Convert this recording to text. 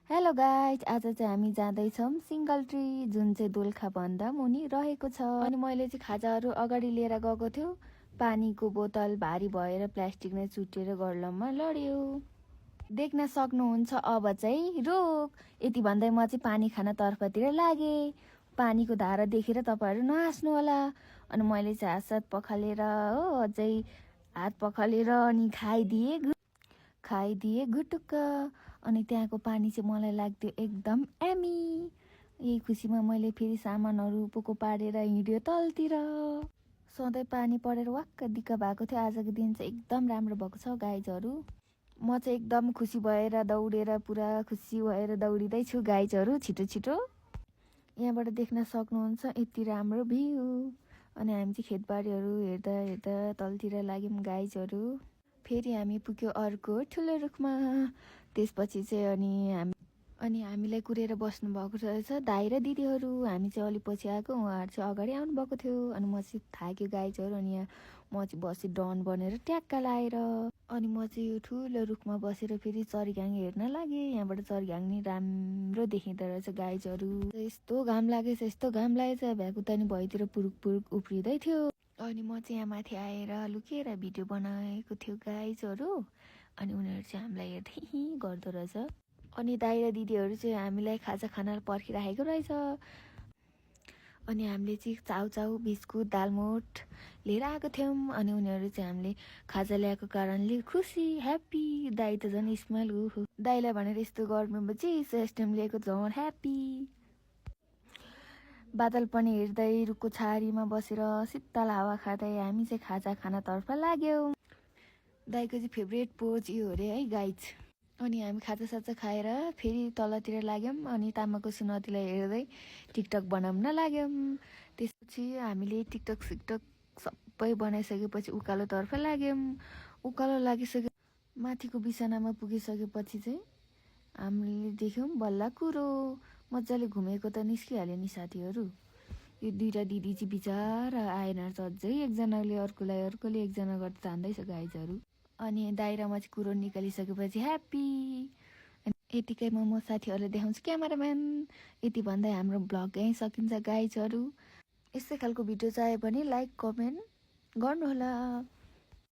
Hello guys, आज चाहिँ हामी जाँदैछौँ सिङ्गल ट्री जुन चाहिँ दोलखाभन्दा मुनि रहेको छ। अनि मैले चाहिँ खाजाहरू अगाडि लिएर गएको थियो। पानीको बोतल भारी भएर प्लास्टिक नै चुटेर गर्लममा लड्यो। देख्न सक्नुहुन्छ अब चाहिँ रुख। यति भन्दै म चाहिँ पानी खान तर्फतिर लागेँ। पानीको धारा देखेर तपाईँहरू नहाँस्नु होला। अनि मैले चाहिँ हात पखालेर हो अझै हात पखालेर अनि खाइदिए गुटुक्क। अनि त्यहाँको पानी चाहिँ मलाई लाग्थ्यो एकदम एमी। यही खुसीमा मैले फेरि सामानहरू पोको पारेर हिँड्यो तलतिर। सधैँ पानी परेर वाक्क दिक्क भएको थियो। आजको दिन चाहिँ एकदम राम्रो भएको छ गाइजहरू। म चाहिँ एकदम खुसी भएर दौडेर पुरा खुसी भएर दौडिँदैछु गाइजहरू। छिटो छिटो यहाँबाट देख्न सक्नुहुन्छ यति राम्रो भ्यू। अनि हामी चाहिँ खेतबारीहरू हेर्दा हेर्दा तलतिर लाग्यौँ गाइजहरू। फेरि हामी पुग्यो अर्को ठुलो रुखमा। त्यसपछि चाहिँ अनि हामीलाई कुरेर बस्नु भएको रहेछ दाइ र दिदीहरू। हामी चाहिँ अलिक पछि आएको, उहाँहरू चाहिँ अगाडि आउनुभएको थियो। अनि म चाहिँ थाक्यो गाइजहरू। अनि यहाँ म चाहिँ बसी डन बनेर ट्याक्क लाएर अनि म चाहिँ यो ठुलो रुखमा बसेर फेरि चरीघाङ हेर्न लागेँ। यहाँबाट चरीघाङ नि राम्रो देखिँदो रहेछ गाइजहरू। यस्तो घाम लागेछ भ्याकुतानी भइतिर पुरुक पुरुक उफ्रिँदै थियो। अनि म चाहिँ यहाँ माथि आएर लुकेर भिडियो बनाएको थियो गाइजहरू। अनि उनीहरू चाहिँ हामीलाई हेर्दै गर्दो रहेछ। अनि दाइ र दिदीहरू चाहिँ हामीलाई खाजा खाना पर्खिराखेको रहेछ। अनि हामीले चाहिँ चाउचाउ बिस्कुट दालमोट लिएर आएको थियौँ। अनि उनीहरू चाहिँ हामीले खाजा ल्याएको कारणले खुसी ह्याप्पी। दाइ त झन् स्माइल दाइलाई भनेर यस्तो गर्नुपर्छ सिस्टम लिएको झन् ह्याप्पी। बादल पनि हेर्दै रुखको छारीमा बसेर शीतल हावा खाँदै हामी चाहिँ खाजा खानातर्फ लाग्यौँ। दाइको चाहिँ फेभरेट पोज यो अरे है गाइज। अनि हामी खाजासाजा खाएर फेरि तलतिर लाग्यौँ। अनि तामाकोसी नदीलाई हेर्दै टिकटक बनाउन लाग्यौँ। त्यसपछि हामीले टिकटक सिकटक सबै बनाइसकेपछि उकालोतर्फ लाग्यौँ। उकालो लागिसके माथिको बिसनामा पुगिसकेपछि चाहिँ हामीले देख्यौँ बल्ल कुरो। मजाले घुमेको त निस्किहाल्यो नि साथीहरू। यो दुईवटा दिदी चाहिँ बिचारा आएन अझै एकजनाले एकजना गर्दै तान्दैछ गाइजहरू। अनि दाइरामा चाहिँ कुरो निकालिसकेपछि ह्याप्पी। यतिकैमा म साथीहरूलाई देखाउँछु क्यामेराम्यान। यति भन्दै हाम्रो भ्लग यहीँ सकिन्छ गाइजहरू। यस्तै खालको भिडियो चाहियो भने लाइक कमेन्ट गर्नुहोला।